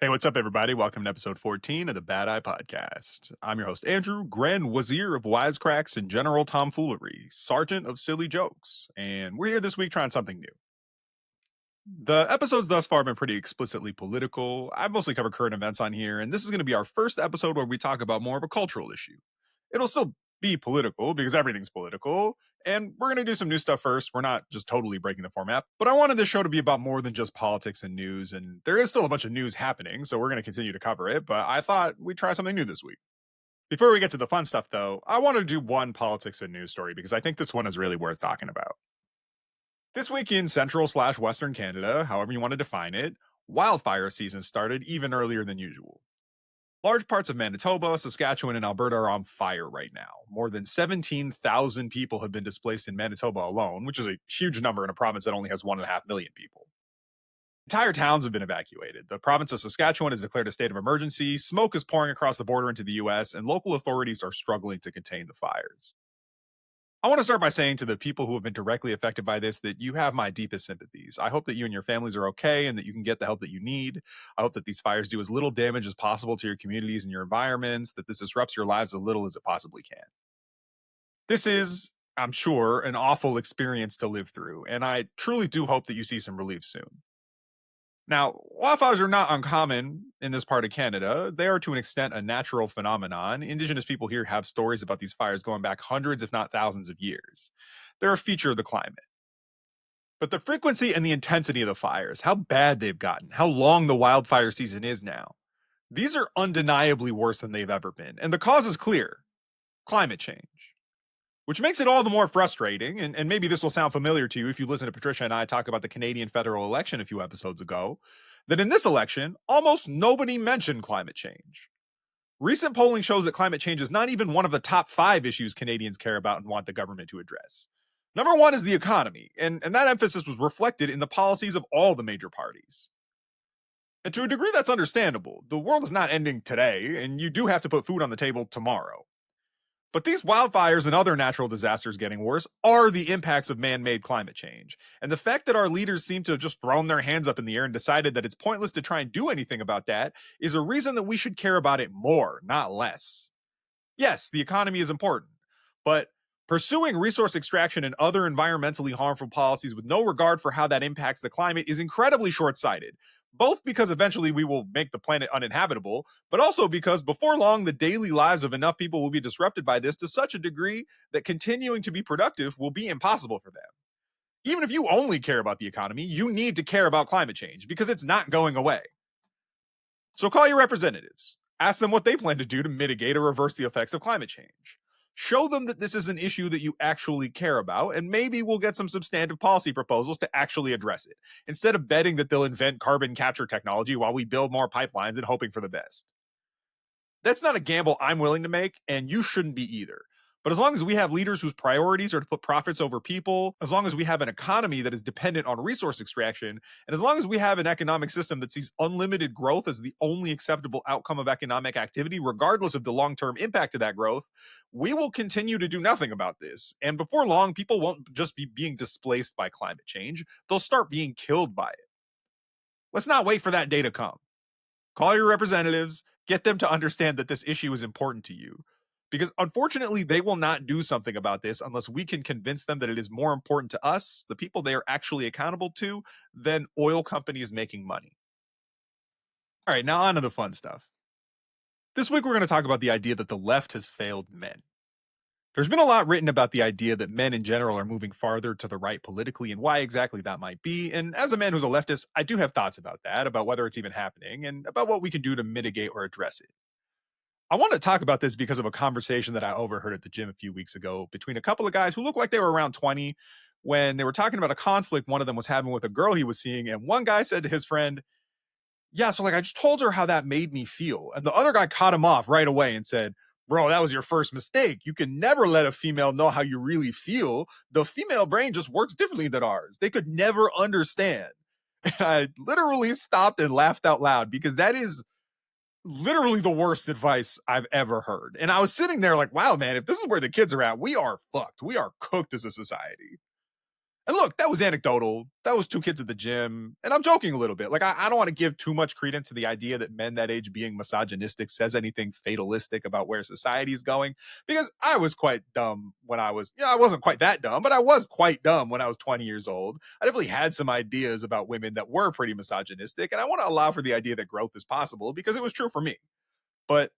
Hey, what's up, everybody? Welcome to episode 14 of the Bad Eye Podcast. I'm your host, Andrew, Grand Wazir of Wisecracks and General Tomfoolery, Sergeant of Silly Jokes, and we're here this week trying something new. The episodes thus far have been pretty explicitly political. I've mostly covered current events on here, and this is going to be our first episode where we talk about more of a cultural issue. It'll still be political because everything's political, and we're going to do some new stuff first. We're not just totally breaking the format, but I wanted this show to be about more than just politics and news, and there is still a bunch of news happening, so we're going to continue to cover it, but I thought we'd try something new this week. Before we get to the fun stuff, though, I want to do one politics and news story because I think this one is really worth talking about. This week in central/western Canada, however you want to define it, wildfire season started even earlier than usual. Large parts of Manitoba, Saskatchewan, and Alberta are on fire right now. More than 17,000 people have been displaced in Manitoba alone, which is a huge number in a province that only has 1.5 million people. Entire towns have been evacuated. The province of Saskatchewan has declared a state of emergency, smoke is pouring across the border into the US, and local authorities are struggling to contain the fires. I want to start by saying to the people who have been directly affected by this that you have my deepest sympathies. I hope that you and your families are okay and that you can get the help that you need. I hope that these fires do as little damage as possible to your communities and your environments, that this disrupts your lives as little as it possibly can. This is, I'm sure, an awful experience to live through, and I truly do hope that you see some relief soon. Now, wildfires are not uncommon in this part of Canada. They are to an extent a natural phenomenon. Indigenous people here have stories about these fires going back hundreds, if not thousands of years. They're a feature of the climate. But the frequency and the intensity of the fires, how bad they've gotten, how long the wildfire season is now, these are undeniably worse than they've ever been. And the cause is clear: climate change. Which makes it all the more frustrating, and maybe this will sound familiar to you if you listen to Patricia and I talk about the Canadian federal election a few episodes ago, that in this election, almost nobody mentioned climate change. Recent polling shows that climate change is not even one of the top 5 issues Canadians care about and want the government to address. Number one is the economy, and that emphasis was reflected in the policies of all the major parties. And to a degree, that's understandable. The world is not ending today, and you do have to put food on the table tomorrow. But these wildfires and other natural disasters getting worse are the impacts of man-made climate change. And the fact that our leaders seem to have just thrown their hands up in the air and decided that it's pointless to try and do anything about that is a reason that we should care about it more, not less. Yes, the economy is important, but pursuing resource extraction and other environmentally harmful policies with no regard for how that impacts the climate is incredibly short-sighted, both because eventually we will make the planet uninhabitable, but also because before long, the daily lives of enough people will be disrupted by this to such a degree that continuing to be productive will be impossible for them. Even if you only care about the economy, you need to care about climate change because it's not going away. So call your representatives. Ask them what they plan to do to mitigate or reverse the effects of climate change. Show them that this is an issue that you actually care about, and maybe we'll get some substantive policy proposals to actually address it, instead of betting that they'll invent carbon capture technology while we build more pipelines and hoping for the best. That's not a gamble I'm willing to make, and you shouldn't be either. But as long as we have leaders whose priorities are to put profits over people, as long as we have an economy that is dependent on resource extraction, and as long as we have an economic system that sees unlimited growth as the only acceptable outcome of economic activity, regardless of the long-term impact of that growth, we will continue to do nothing about this. And before long, people won't just be being displaced by climate change, they'll start being killed by it. Let's not wait for that day to come. Call your representatives, get them to understand that this issue is important to you. Because unfortunately, they will not do something about this unless we can convince them that it is more important to us, the people they are actually accountable to, than oil companies making money. All right, now on to the fun stuff. This week, we're going to talk about the idea that the left has failed men. There's been a lot written about the idea that men in general are moving farther to the right politically and why exactly that might be. And as a man who's a leftist, I do have thoughts about that, about whether it's even happening, and about what we can do to mitigate or address it. I want to talk about this because of a conversation that I overheard at the gym a few weeks ago between a couple of guys who looked like they were around 20 when they were talking about a conflict one of them was having with a girl he was seeing. And one guy said to his friend, "Yeah, so like I just told her how that made me feel." And the other guy cut him off right away and said, "Bro, that was your first mistake. You can never let a female know how you really feel. The female brain just works differently than ours. They could never understand." And I literally stopped and laughed out loud because that is literally the worst advice I've ever heard. And I was sitting there like, wow, man, if this is where the kids are at, we are fucked. We are cooked as a society. And look, that was anecdotal. That was two kids at the gym. And I'm joking a little bit. Like, I don't want to give too much credence to the idea that men that age being misogynistic says anything fatalistic about where society is going, because I was quite dumb when I was, I wasn't quite that dumb, but I was quite dumb when I was 20 years old. I definitely had some ideas about women that were pretty misogynistic. And I want to allow for the idea that growth is possible because it was true for me. But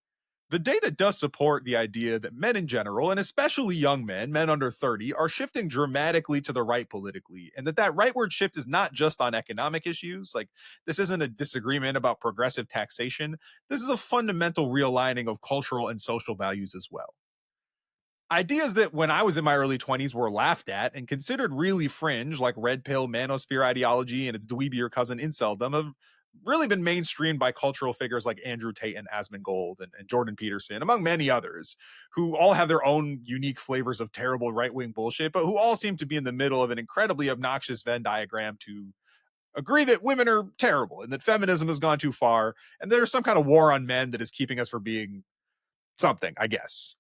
the data does support the idea that men in general, and especially young men, men under 30, are shifting dramatically to the right politically, and that rightward shift is not just on economic issues. Like, this isn't a disagreement about progressive taxation. This is a fundamental realigning of cultural and social values as well. Ideas that when I was in my early 20s were laughed at and considered really fringe, like red pill manosphere ideology and its dweebier cousin inceldom, have really been mainstreamed by cultural figures like Andrew Tate and Asmongold and Jordan Peterson, among many others, who all have their own unique flavors of terrible right wing bullshit, but who all seem to be in the middle of an incredibly obnoxious Venn diagram to agree that women are terrible and that feminism has gone too far, and there's some kind of war on men that is keeping us from being something, I guess.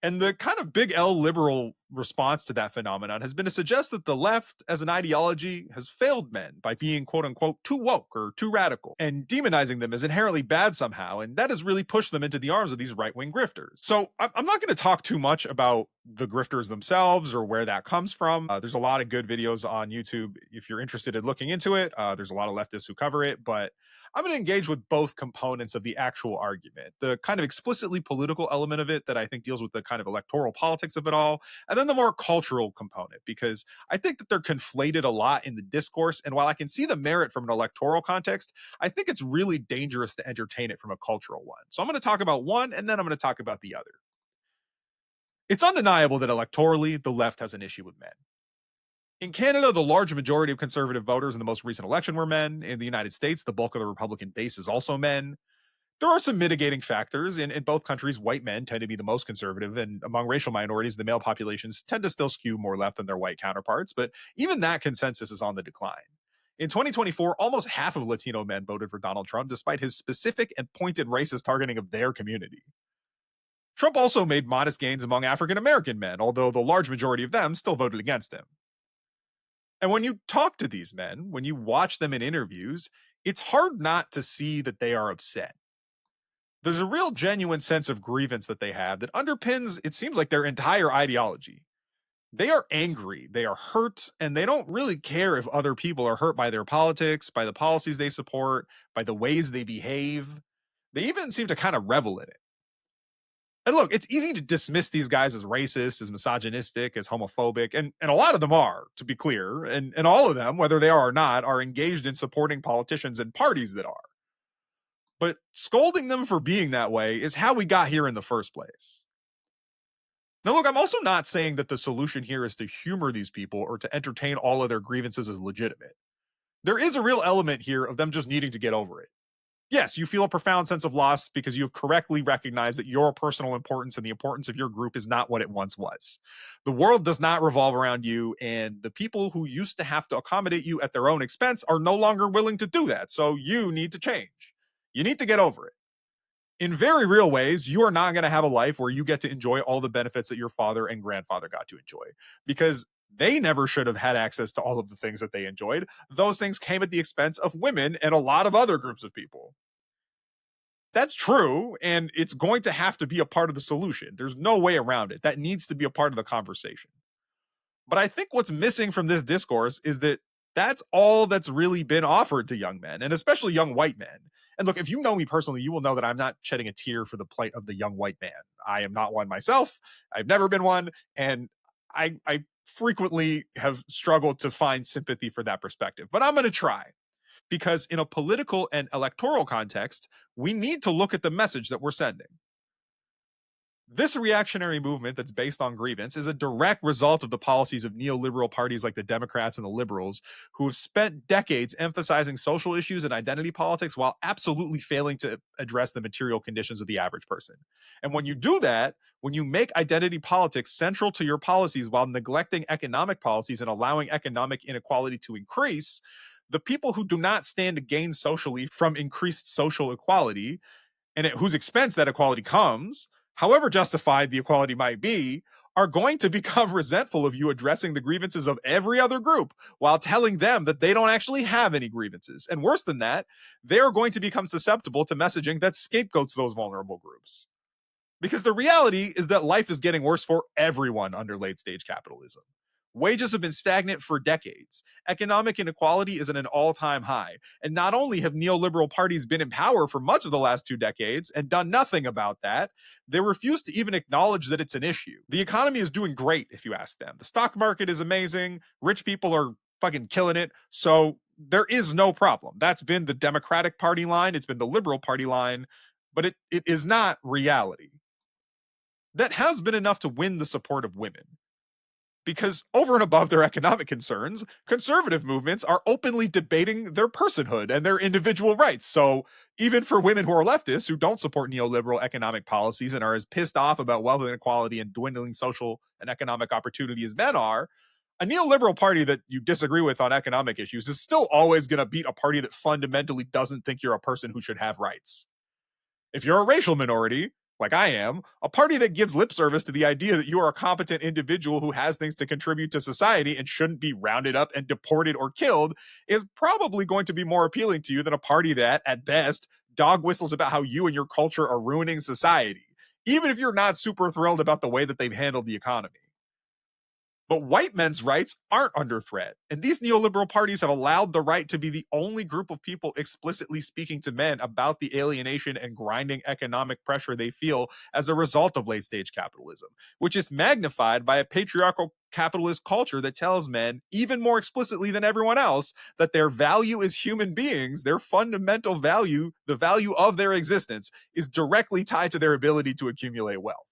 And the kind of big L liberal response to that phenomenon has been to suggest that the left as an ideology has failed men by being quote unquote too woke or too radical and demonizing them as inherently bad somehow. And that has really pushed them into the arms of these right wing grifters. So I'm not going to talk too much about the grifters themselves or where that comes from. There's a lot of good videos on YouTube if you're interested in looking into it. There's a lot of leftists who cover it, but I'm going to engage with both components of the actual argument, the kind of explicitly political element of it that I think deals with the kind of electoral politics of it all, and then the more cultural component, because I think that they're conflated a lot in the discourse. And while I can see the merit from an electoral context, I think it's really dangerous to entertain it from a cultural one. So I'm going to talk about one, and then I'm going to talk about the other. It's undeniable that electorally, the left has an issue with men. In Canada, the large majority of conservative voters in the most recent election were men. In the United States, the bulk of the Republican base is also men. There are some mitigating factors. In both countries, white men tend to be the most conservative, and among racial minorities, the male populations tend to still skew more left than their white counterparts. But even that consensus is on the decline. In 2024, almost half of Latino men voted for Donald Trump, despite his specific and pointed racist targeting of their community. Trump also made modest gains among African American men, although the large majority of them still voted against him. And when you talk to these men, when you watch them in interviews, it's hard not to see that they are upset. There's a real genuine sense of grievance that they have that underpins, it seems like, their entire ideology. They are angry, they are hurt, and they don't really care if other people are hurt by their politics, by the policies they support, by the ways they behave. They even seem to kind of revel in it. And look, it's easy to dismiss these guys as racist, as misogynistic, as homophobic, and a lot of them are, to be clear. And all of them, whether they are or not, are engaged in supporting politicians and parties that are. But scolding them for being that way is how we got here in the first place. Now, look, I'm also not saying that the solution here is to humor these people or to entertain all of their grievances as legitimate. There is a real element here of them just needing to get over it. Yes, you feel a profound sense of loss because you have correctly recognized that your personal importance and the importance of your group is not what it once was. The world does not revolve around you, and the people who used to have to accommodate you at their own expense are no longer willing to do that. So you need to change. You need to get over it. In very real ways, you are not going to have a life where you get to enjoy all the benefits that your father and grandfather got to enjoy because they never should have had access to all of the things that they enjoyed. Those things came at the expense of women and a lot of other groups of people. That's true, and it's going to have to be a part of the solution. There's no way around it. That needs to be a part of the conversation. But I think what's missing from this discourse is that that's all that's really been offered to young men, and especially young white men. And look, if you know me personally, you will know that I'm not shedding a tear for the plight of the young white man. I am not one myself. I've never been one, and I frequently have struggled to find sympathy for that perspective. But I'm going to try because in a political and electoral context, we need to look at the message that we're sending. This reactionary movement that's based on grievance is a direct result of the policies of neoliberal parties like the Democrats and the liberals, who have spent decades emphasizing social issues and identity politics while absolutely failing to address the material conditions of the average person. And when you do that, when you make identity politics central to your policies while neglecting economic policies and allowing economic inequality to increase, the people who do not stand to gain socially from increased social equality, and at whose expense that equality comes, however justified the equality might be, are going to become resentful of you addressing the grievances of every other group while telling them that they don't actually have any grievances. And worse than that, they're going to become susceptible to messaging that scapegoats those vulnerable groups. Because the reality is that life is getting worse for everyone under late stage capitalism. Wages have been stagnant for decades. Economic inequality is at an all time high. And not only have neoliberal parties been in power for much of the last 2 decades and done nothing about that, they refuse to even acknowledge that it's an issue. The economy is doing great, if you ask them. The stock market is amazing. Rich people are fucking killing it. So there is no problem. That's been the Democratic Party line, it's been the Liberal Party line, but it is not reality. That has been enough to win the support of women. Because over and above their economic concerns, conservative movements are openly debating their personhood and their individual rights. So even for women who are leftists who don't support neoliberal economic policies and are as pissed off about wealth inequality and dwindling social and economic opportunity as men are, a neoliberal party that you disagree with on economic issues is still always going to beat a party that fundamentally doesn't think you're a person who should have rights. If you're a racial minority, like I am, a party that gives lip service to the idea that you are a competent individual who has things to contribute to society and shouldn't be rounded up and deported or killed is probably going to be more appealing to you than a party that, at best, dog whistles about how you and your culture are ruining society, even if you're not super thrilled about the way that they've handled the economy. But white men's rights aren't under threat. And these neoliberal parties have allowed the right to be the only group of people explicitly speaking to men about the alienation and grinding economic pressure they feel as a result of late stage capitalism, which is magnified by a patriarchal capitalist culture that tells men, even more explicitly than everyone else, that their value as human beings, their fundamental value, the value of their existence, is directly tied to their ability to accumulate wealth.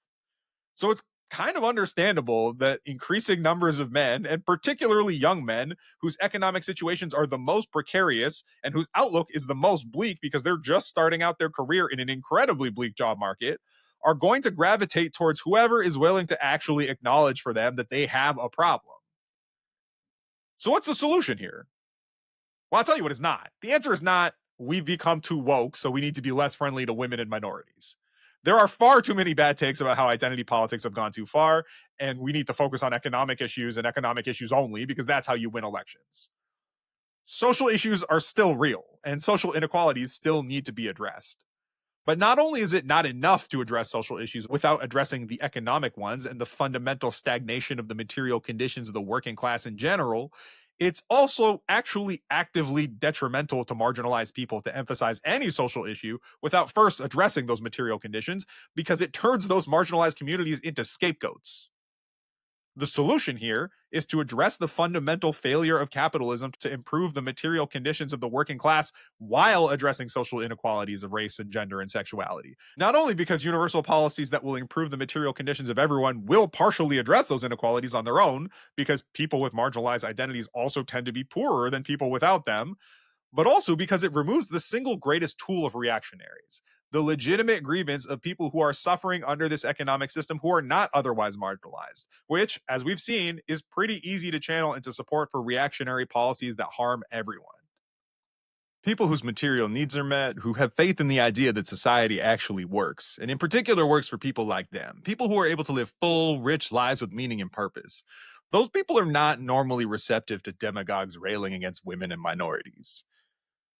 So it's kind of understandable that increasing numbers of men, and particularly young men, whose economic situations are the most precarious and whose outlook is the most bleak because they're just starting out their career in an incredibly bleak job market, are going to gravitate towards whoever is willing to actually acknowledge for them that they have a problem. So, what's the solution here? Well, I'll tell you what it's not. The answer is not we've become too woke, so we need to be less friendly to women and minorities. There are far too many bad takes about how identity politics have gone too far, and we need to focus on economic issues and economic issues only because that's how you win elections. Social issues are still real, and social inequalities still need to be addressed. But not only is it not enough to address social issues without addressing the economic ones and the fundamental stagnation of the material conditions of the working class in general, it's also actually actively detrimental to marginalized people to emphasize any social issue without first addressing those material conditions because it turns those marginalized communities into scapegoats. The solution here is to address the fundamental failure of capitalism to improve the material conditions of the working class while addressing social inequalities of race and gender and sexuality. Not only because universal policies that will improve the material conditions of everyone will partially address those inequalities on their own, because people with marginalized identities also tend to be poorer than people without them, but also because it removes the single greatest tool of reactionaries, the legitimate grievance of people who are suffering under this economic system who are not otherwise marginalized, which, as we've seen, is pretty easy to channel into support for reactionary policies that harm everyone. People whose material needs are met, who have faith in the idea that society actually works, and in particular works for people like them, people who are able to live full, rich lives with meaning and purpose. Those people are not normally receptive to demagogues railing against women and minorities.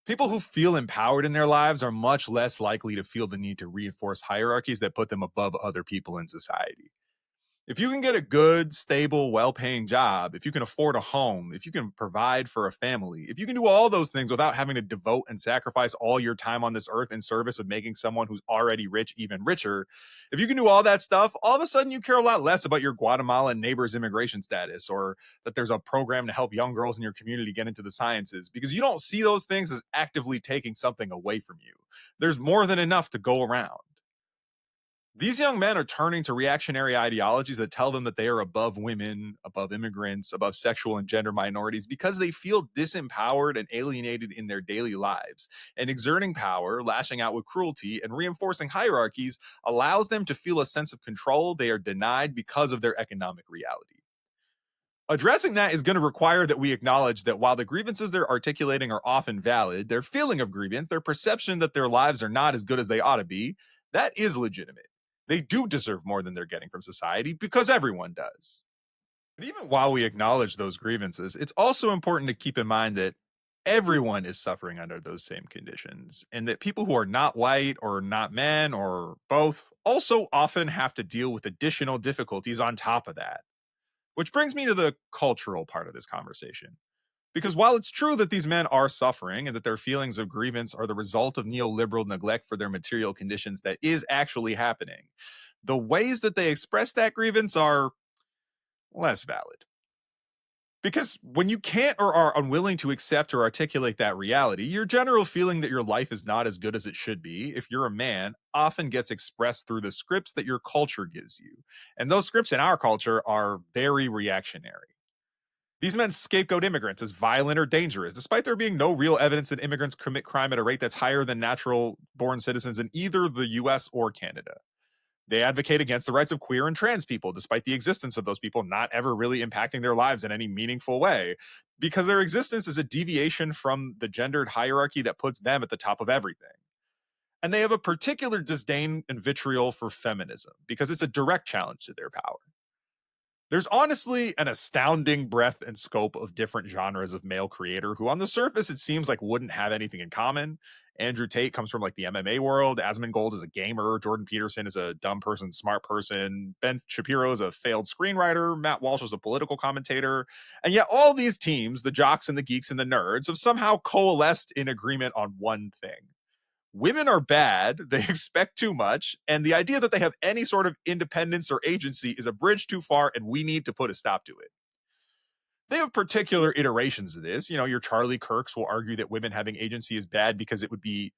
People who feel empowered in their lives are much less likely to feel the need to reinforce hierarchies that put them above other people in society. If you can get a good, stable, well paying job, if you can afford a home, if you can provide for a family, if you can do all those things without having to devote and sacrifice all your time on this earth in service of making someone who's already rich even richer, if you can do all that stuff, all of a sudden you care a lot less about your Guatemalan neighbor's immigration status or that there's a program to help young girls in your community get into the sciences because you don't see those things as actively taking something away from you. There's more than enough to go around. These young men are turning to reactionary ideologies that tell them that they are above women, above immigrants, above sexual and gender minorities because they feel disempowered and alienated in their daily lives. And exerting power, lashing out with cruelty, and reinforcing hierarchies allows them to feel a sense of control they are denied because of their economic reality. Addressing that is going to require that we acknowledge that while the grievances they're articulating are often valid, their feeling of grievance, their perception that their lives are not as good as they ought to be, that is legitimate. they do deserve more than they're getting from society because everyone does. But even while we acknowledge those grievances, it's also important to keep in mind that everyone is suffering under those same conditions, and that people who are not white or not men or both also often have to deal with additional difficulties on top of that. Which brings me to the cultural part of this conversation. Because while it's true that these men are suffering and that their feelings of grievance are the result of neoliberal neglect for their material conditions that is actually happening, the ways that they express that grievance are less valid. Because when you can't or are unwilling to accept or articulate that reality, your general feeling that your life is not as good as it should be, if you're a man, often gets expressed through the scripts that your culture gives you. And those scripts in our culture are very reactionary. These men scapegoat immigrants as violent or dangerous, despite there being no real evidence that immigrants commit crime at a rate that's higher than natural born citizens in either the US or Canada. They advocate against the rights of queer and trans people, despite the existence of those people not ever really impacting their lives in any meaningful way, because their existence is a deviation from the gendered hierarchy that puts them at the top of everything. And they have a particular disdain and vitriol for feminism, because it's a direct challenge to their power. There's honestly an astounding breadth and scope of different genres of male creator who, on the surface, it seems like wouldn't have anything in common. Andrew Tate comes from like the MMA world. Asmongold is a gamer. Jordan Peterson is a dumb person, smart person. Ben Shapiro is a failed screenwriter. Matt Walsh is a political commentator. And yet, all these teams, the jocks and the geeks and the nerds, have somehow coalesced in agreement on one thing: women are bad, they expect too much, and the idea that they have any sort of independence or agency is a bridge too far, and we need to put a stop to it. They have particular iterations of this. You know, your Charlie Kirks will argue that women having agency is bad because it would be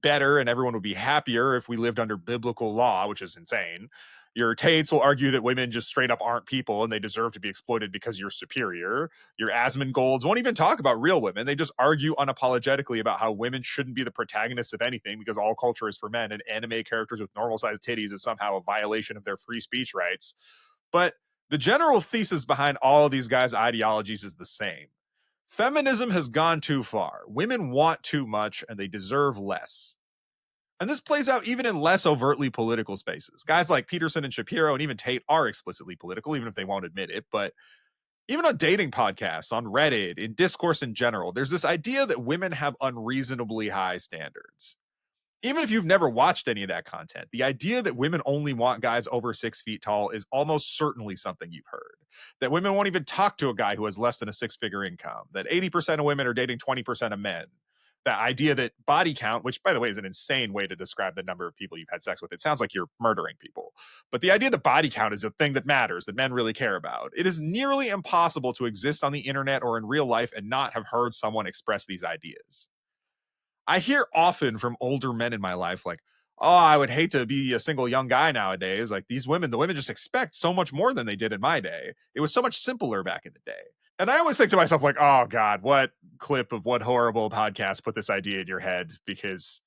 better and everyone would be happier if we lived under biblical law, which is insane. Your Tates will argue that women just straight up aren't people and they deserve to be exploited because you're superior. Your Asmongold's won't even talk about real women. They just argue unapologetically about how women shouldn't be the protagonists of anything because all culture is for men and anime characters with normal sized titties is somehow a violation of their free speech rights. But the general thesis behind all of these guys' ideologies is the same. Feminism has gone too far. Women want too much and they deserve less. And this plays out even in less overtly political spaces. Guys like Peterson and Shapiro and even Tate are explicitly political, even if they won't admit it. But even on dating podcasts, on Reddit, in discourse in general, there's this idea that women have unreasonably high standards. Even if you've never watched any of that content, the idea that women only want guys over 6 feet tall is almost certainly something you've heard. That women won't even talk to a guy who has less than a six-figure income. That 80% of women are dating 20% of men. That idea that body count, which by the way is an insane way to describe the number of people you've had sex with. It sounds like you're murdering people. But the idea that body count is a thing that matters, that men really care about. It is nearly impossible to exist on the internet or in real life and not have heard someone express these ideas. I hear often from older men in my life, like, oh, I would hate to be a single young guy nowadays. Like these women, the women just expect so much more than they did in my day. It was so much simpler back in the day. And I always think to myself, like, oh God, what clip of what horrible podcast put this idea in your head? Because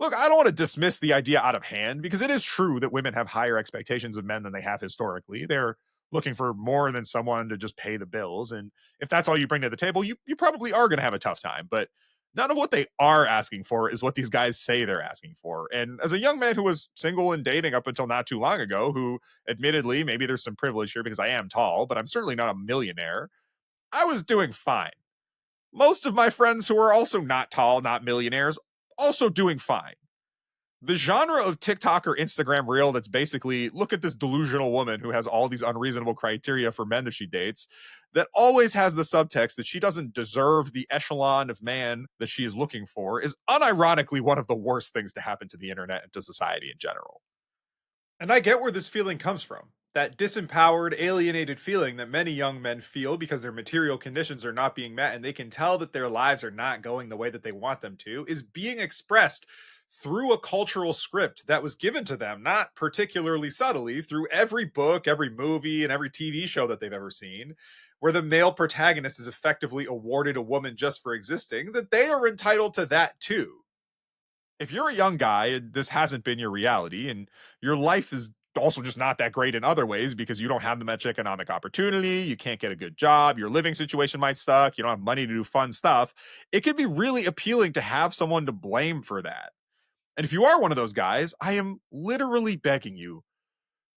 look, I don't want to dismiss the idea out of hand because it is true that women have higher expectations of men than they have historically. They're looking for more than someone to just pay the bills. And if that's all you bring to the table, you probably are going to have a tough time. But none of what they are asking for is what these guys say they're asking for. And as a young man who was single and dating up until not too long ago, who admittedly, maybe there's some privilege here because I am tall, but I'm certainly not a millionaire, I was doing fine. Most of my friends who are also not tall, not millionaires, also doing fine. The genre of TikTok or Instagram reel that's basically look at this delusional woman who has all these unreasonable criteria for men that she dates, that always has the subtext that she doesn't deserve the echelon of man that she is looking for, is unironically one of the worst things to happen to the internet and to society in general. And I get where this feeling comes from. That disempowered, alienated feeling that many young men feel because their material conditions are not being met and they can tell that their lives are not going the way that they want them to is being expressed through a cultural script that was given to them, not particularly subtly, through every book, every movie, and every TV show that they've ever seen, where the male protagonist is effectively awarded a woman just for existing, that they are entitled to that too. If you're a young guy and this hasn't been your reality and your life is also just not that great in other ways because you don't have much economic opportunity, you can't get a good job, your living situation might suck, you don't have money to do fun stuff, it could be really appealing to have someone to blame for that. And if you are one of those guys, I am literally begging you,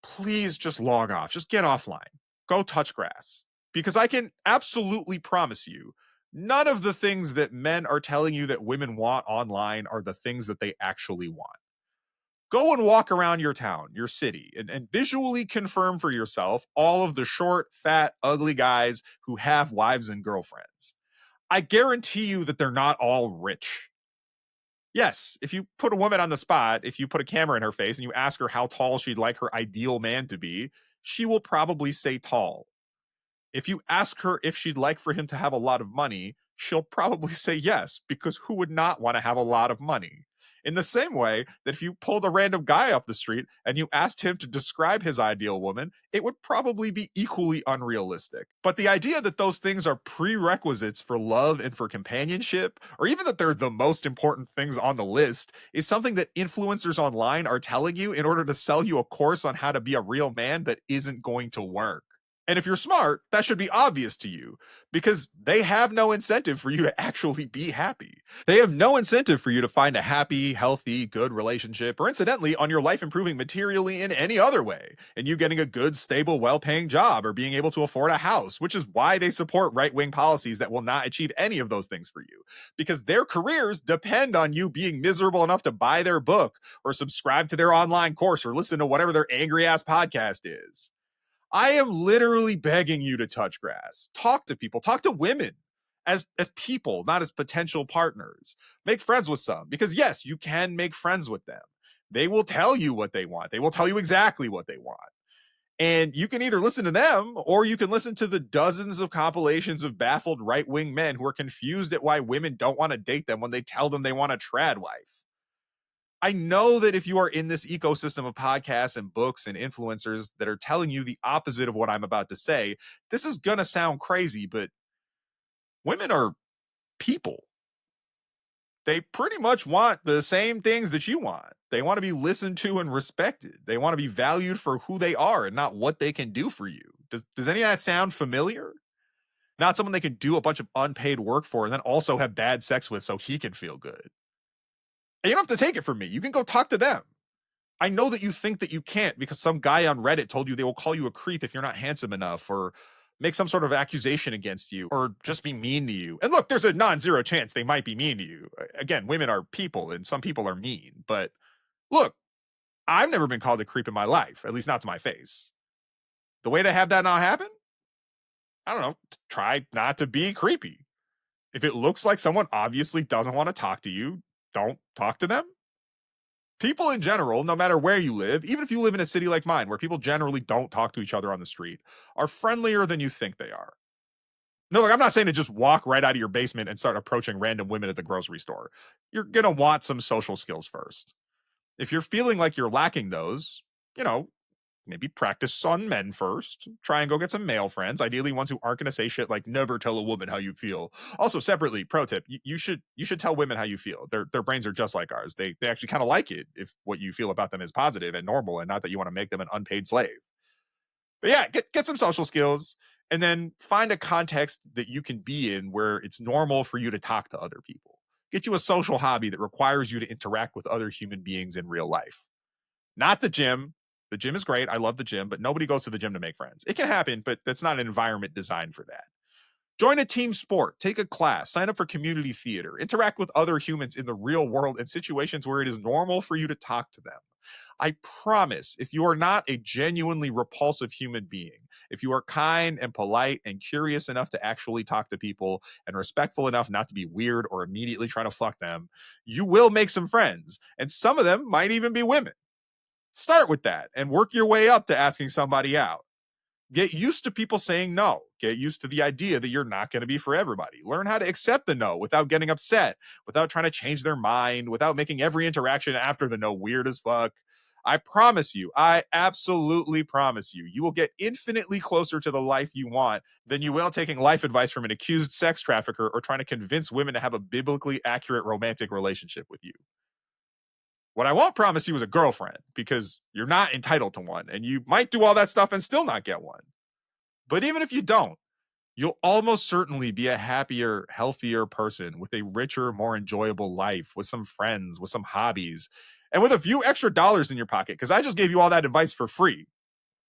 please just log off. Just get offline. Go touch grass. Because I can absolutely promise you, none of the things that men are telling you that women want online are the things that they actually want. Go and walk around your town, your city, and visually confirm for yourself all of the short, fat, ugly guys who have wives and girlfriends. I guarantee you that they're not all rich. Yes, if you put a woman on the spot, if you put a camera in her face and you ask her how tall she'd like her ideal man to be, she will probably say tall. If you ask her if she'd like for him to have a lot of money, she'll probably say yes, because who would not want to have a lot of money? In the same way that if you pulled a random guy off the street and you asked him to describe his ideal woman, it would probably be equally unrealistic. But the idea that those things are prerequisites for love and for companionship, or even that they're the most important things on the list, is something that influencers online are telling you in order to sell you a course on how to be a real man that isn't going to work. And if you're smart, that should be obvious to you because they have no incentive for you to actually be happy. They have no incentive for you to find a happy, healthy, good relationship, or incidentally, on your life improving materially in any other way, and you getting a good, stable, well paying job or being able to afford a house, which is why they support right wing policies that will not achieve any of those things for you. Because their careers depend on you being miserable enough to buy their book or subscribe to their online course or listen to whatever their angry ass podcast is. I am literally begging you to touch grass. Talk to people, talk to women as people, not as potential partners. Make friends with some because yes, you can make friends with them. They will tell you what they want. They will tell you exactly what they want. And you can either listen to them or you can listen to the dozens of compilations of baffled right-wing men who are confused at why women don't want to date them when they tell them they want a trad wife. I know that if you are in this ecosystem of podcasts and books and influencers that are telling you the opposite of what I'm about to say, this is going to sound crazy, but women are people. They pretty much want the same things that you want. They want to be listened to and respected. They want to be valued for who they are and not what they can do for you. Does any of that sound familiar? Not someone they can do a bunch of unpaid work for and then also have bad sex with so he can feel good. And you don't have to take it from me. You can go talk to them. I know that you think that you can't because some guy on Reddit told you they will call you a creep if you're not handsome enough or make some sort of accusation against you or just be mean to you. And look, there's a non-zero chance they might be mean to you. Again, women are people and some people are mean. But look, I've never been called a creep in my life, at least not to my face. The way to have that not happen? I don't know. Try not to be creepy. If it looks like someone obviously doesn't want to talk to you, don't talk to them. People in general, no matter where you live, even if you live in a city like mine, where people generally don't talk to each other on the street, are friendlier than you think they are. No, like I'm not saying to just walk right out of your basement and start approaching random women at the grocery store. You're going to want some social skills first. If you're feeling like you're lacking those, you know, maybe practice on men first. Try and go get some male friends, ideally ones who aren't going to say shit like never tell a woman how you feel. Also, separately, pro tip, you should tell women how you feel. Their brains are just like ours. They actually kind of like it if what you feel about them is positive and normal and not that you want to make them an unpaid slave. But yeah, get some social skills and then find a context that you can be in where it's normal for you to talk to other people. Get you a social hobby that requires you to interact with other human beings in real life. Not the gym. The gym is great. I love the gym, but nobody goes to the gym to make friends. It can happen, but that's not an environment designed for that. Join a team sport, take a class, sign up for community theater, interact with other humans in the real world in situations where it is normal for you to talk to them. I promise, if you are not a genuinely repulsive human being, if you are kind and polite and curious enough to actually talk to people and respectful enough not to be weird or immediately try to fuck them, you will make some friends. And some of them might even be women. Start with that and work your way up to asking somebody out. Get used to people saying no. Get used to the idea that you're not going to be for everybody. Learn how to accept the no without getting upset, without trying to change their mind, without making every interaction after the no weird as fuck. I promise you, I absolutely promise you, you will get infinitely closer to the life you want than you will taking life advice from an accused sex trafficker or trying to convince women to have a biblically accurate romantic relationship with you. What I won't promise you is a girlfriend because you're not entitled to one and you might do all that stuff and still not get one. But even if you don't, You'll almost certainly be a happier, healthier person with a richer, more enjoyable life, with some friends, with some hobbies, and with a few extra dollars in your pocket. Because I just gave you all that advice for free.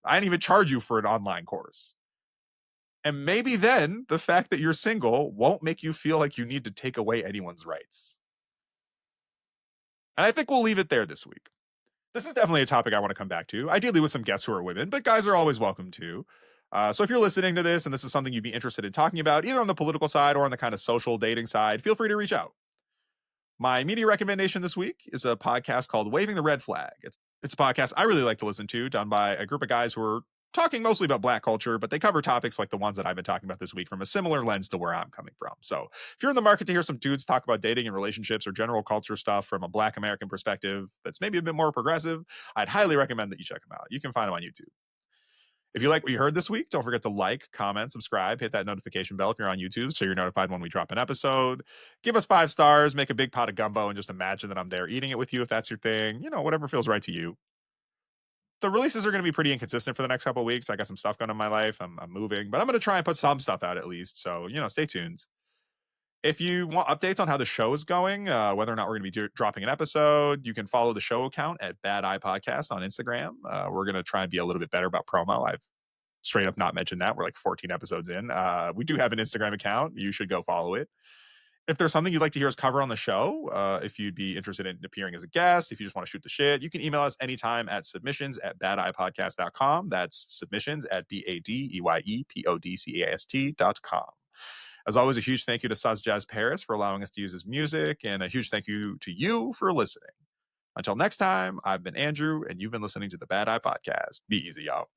I didn't even charge you for an online course. And maybe then the fact that you're single won't make you feel like you need to take away anyone's rights. And I think we'll leave it there this week. This is definitely a topic I want to come back to, ideally with some guests who are women, but guys are always welcome too. So if you're listening to this and this is something you'd be interested in talking about, either on the political side or on the kind of social dating side, feel free to reach out. My media recommendation this week is a podcast called Waving the Red Flag. It's a podcast I really like to listen to, done by a group of guys who are talking mostly about Black culture, but they cover topics like the ones that I've been talking about this week from a similar lens to where I'm coming from. So if you're in the market to hear some dudes talk about dating and relationships or general culture stuff from a Black American perspective that's maybe a bit more progressive, I'd highly recommend that you check them out. You can find them on YouTube. If you like what you heard this week, don't forget to like, comment, subscribe, hit that notification bell if you're on YouTube so you're notified when we drop an episode. Give us 5 stars, make a big pot of gumbo, and just imagine that I'm there eating it with you if that's your thing. You know, whatever feels right to you. The releases are going to be pretty inconsistent for the next couple of weeks. I got some stuff going on in my life. I'm moving, but I'm going to try and put some stuff out at least. So, stay tuned. If you want updates on how the show is going, whether or not we're going to be dropping an episode, you can follow the show account at Bad Eye Podcast on Instagram. We're going to try and be a little bit better about promo. I've straight up not mentioned that. We're like 14 episodes in. We do have an Instagram account. You should go follow it. If there's something you'd like to hear us cover on the show, if you'd be interested in appearing as a guest, if you just want to shoot the shit, you can email us anytime at submissions@badeyepodcast.com. That's submissions at BADEYEPODCAST.com. As always, a huge thank you to Saz Jazz Paris for allowing us to use his music, and a huge thank you to you for listening. Until next time, I've been Andrew, and you've been listening to the Bad Eye Podcast. Be easy, y'all.